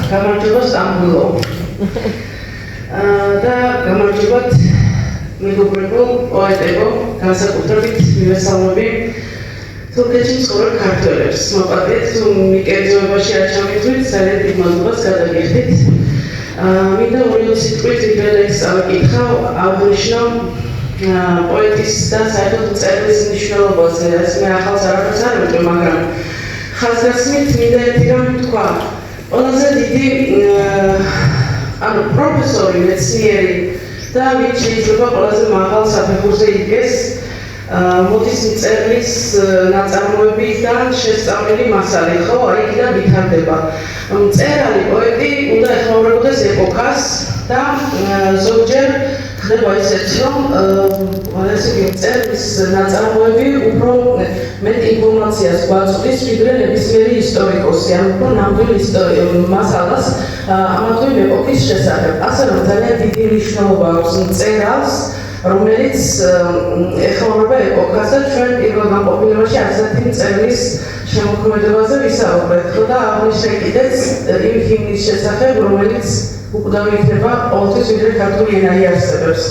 გამარჯობა სტამბულო. და გამარჯობათ მეგობრებო, პოეტებო, განსაკუთრებით მივესალმები თურქეთში მცხოვრებ ქართველებს. მოგწოდეთ, თუ მიკერძოებაში არ ჩამიგდით, ძალიან დიდ მადლობას გადაგიხდით. მინდა ორი სიტყვით ვიდეოს წავიკითხავ, აღნიშნავ პოეტის და საერთოდ მწერლის მნიშვნელობაზე. ეს მე ახალს არაფერს არ ვიტყვი, მაგრამ ხაზგასმით მინდა ერთი რამ ვთქვა. ყველაზე დიდი პროფესორი, მეცნიერი და ვინც შეიძლება ყველაზე მაღალ საფეხურზე იდგეს მოდის მწერლის ნაწარმოებიდან შესწავლილი მასალა, ხო, აი იქიდან ვითარდება. მწერალი პოეტი უნდა ეხმაურებოდეს ეპოქას და ზოგჯერ ხდება ისეთ, რომ ესე იგი მწერლის ნაწარმოები უფრო მეტ ინფორმაციას გვაწვდის, ვიდრე ნებისმიერი ისტორიკოსი, ან უფრო ნამდვილ მასალას ამათვე ეპოქის შესახებ. ასე რომ ძალიან დიდი მნიშვნელობა აქვს მწერალს, რომელიც ეხმაურება ეპოქას და ჩვენ პირველ განყოფილებაში ასეთი მწერლის შემოქმედებაზე ვისაუბრეთ, ხო და აღნიშნე კიდეც იმ ჰიმნის შესახებ, რომელიც უკვდავი იქნება ყოველთვის ვიდრე ქართული ენა იარსებებს.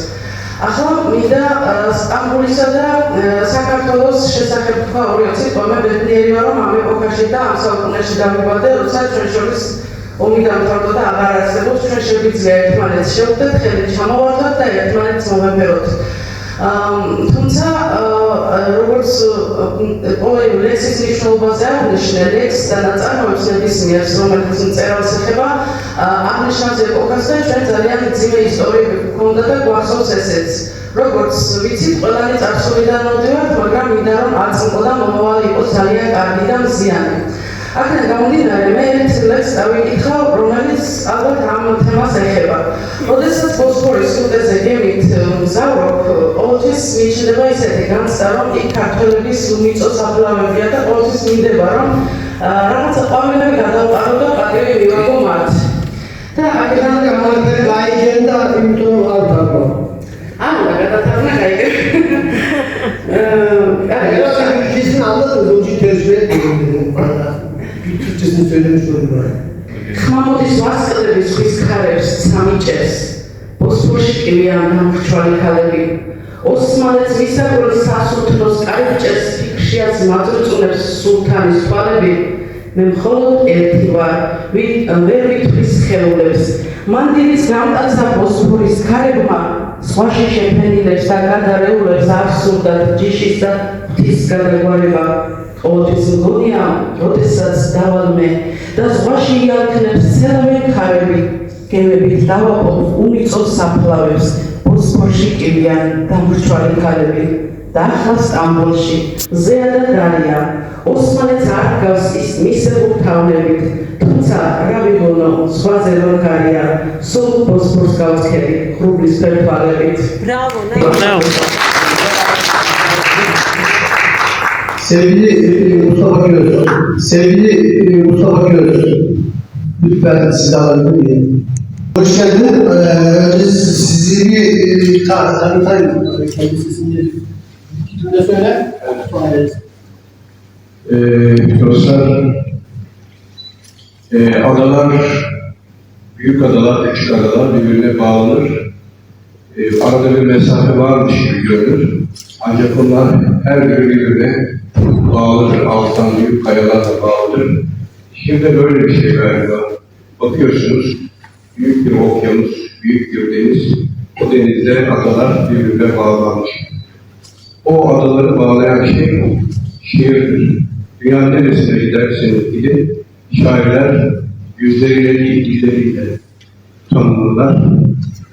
ახლა მინდა სტამბულისა და საქართველოს შესახებ თქვა ორი სიტყვა. მე ბედნიერი ვარ, რომ ამ ეპოქაში და ამ საუკუნეში დავიბადე, როცა ჩვენ შორის ომი დამთავრდა და აღარ არსებობს, ჩვენ შეგვიძლია ერთმანეთს შევხვდეთ, ხელით ჩამოვარდოთ და ერთმანეთს მოვეფეროთ. თუმცა როგორც ლექსის მნიშვნელობაზე აღნიშნე, ლექსს და ნაწარმოებს ნებისმიერს, რომელიც მწერალს ეხება, აღნიშნავს ეპოქას და ჩვენ ძალიან მძიმე ისტორიები გვქონდა და გვახსოვს ესეც. როგორც ვიცით, ყველანი წარსულიდან მოდივართ, მაგრამ მინდა რომ აწმყო და მომავალი იყოს ძალიან კარგი და მზიანი. აქედან გამომდინარე, მე ერთ ლექსს დავიკითხავ, რომელიც ალბათ ამ თემას ეხება. როდესაც ბოსფორის სრუტეზე გემით მგზავრობ, ყოველთვის მიიჩნდება ისეთი განცდა, რომ იქ ქართველების უმიწო საფლავებია და ყოველთვის მინდება, რომ რაღაცა ყვავილები გადავყარო და პატივი მივაგო მათ. და აქედან გამომდინარე, გაიგენ და იმიტომ არ დავყო. ანუ გადათარგმნა გაიგე. ის ნამდვილად როჯი თეჟვე ხმამოდის ვასკლები ზღვის ქარებს სამიჭერს, ბოსფორში ყივიან დამრჩვალი ქალები. ოსმალეთს მისაგროს სასულთნოს კარიბჭერს, ფიქრშიაც მაწვრწუნებს სულთანის თვალები. მე მხოლოდ ერთი ვარ, ვერ ვითვლის სხეულებს. მანდილის გამტაცა ბოსფორის ქარებმა, სხვაში შეფენილებს და გადარეულებს არ სურდათ ჯიშის და ღვთის გადაგვარება. ყოველთვის მგონია, როდესაც დავალ მე და ზღვაში იალქნებს ცელავენ ქარები, გემებით დავაყობ უმიწო საფლავებს, ბოსფორში ყივიან დამრჩვალი ქალები. და ახლა სტამბოლში მზეა და დარია, ოსმალეთს არ გავს ის მისებურ თავნებით, თუმცა რა ვიგონო, ზღვაზე რომ გარია, სულ ბოსფორს გავცხები ღრუბლის ფერფალებით. Bravo, Sevgili Mustafa Göz, lütfen sizi alabilir miyim? Hoş geldin. Sizi bir tanıtayım. Kendi sesini iki cümle söyle. Dostlar, adalar, büyük adalar, küçük adalar birbirine bağlanır. Arada bir mesafe varmış gibi görünür. Ancak onlar her biri birbirine bağlıdır, alttan büyük kayalarla bağlıdır. Şimdi böyle bir şey galiba. Bakıyorsunuz, büyük bir okyanus, büyük bir deniz. O denizde adalar birbirine bağlanmış. O adaları bağlayan şey şiirdir. Dünyanın neresine giderseniz gidin, şairler yüzleriyle değil, dilleriyle tanımlılar.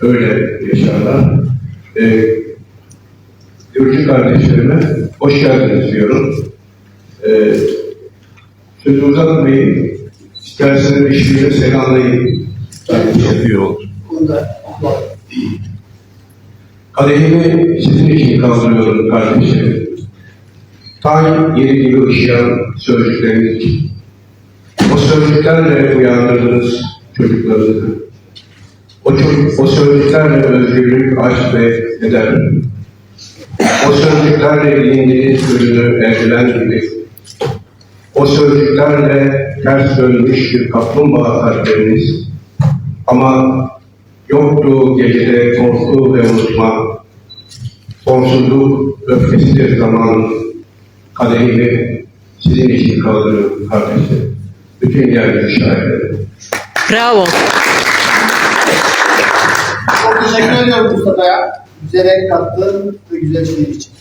Öyle yaşarlar. Gürcü kardeşlerime hoş geldiniz diyorum. Sözü uzatmayın. İsterseniz bir şiirle selamlayın. Yapıyor olur. Kadehimi sizin için kaldırıyorum kardeşlerim. Tam yeri gibi ışıyan sözcükleriniz için. O sözcüklerle uyandırdınız çocuklarınızı. O sözcüklerle özgürlük, aşk ve eder. O sözcüklerle giyindiniz ürünü eldiven gibi. O O sözcüklerle ters dönmüş bir kaplumbağa kalpleriniz. Ama yoktu gecede korku ve unutma. Sonsuzluk öfkesidir zaman. Kadehimi sizin için kaldırıyorum kardeşlerim. Bütün yeryüzü şahitleri. Bravo. Çok teşekkür ediyorum Mustafa'ya. Güzel el kattığın ve güzel şeyler için.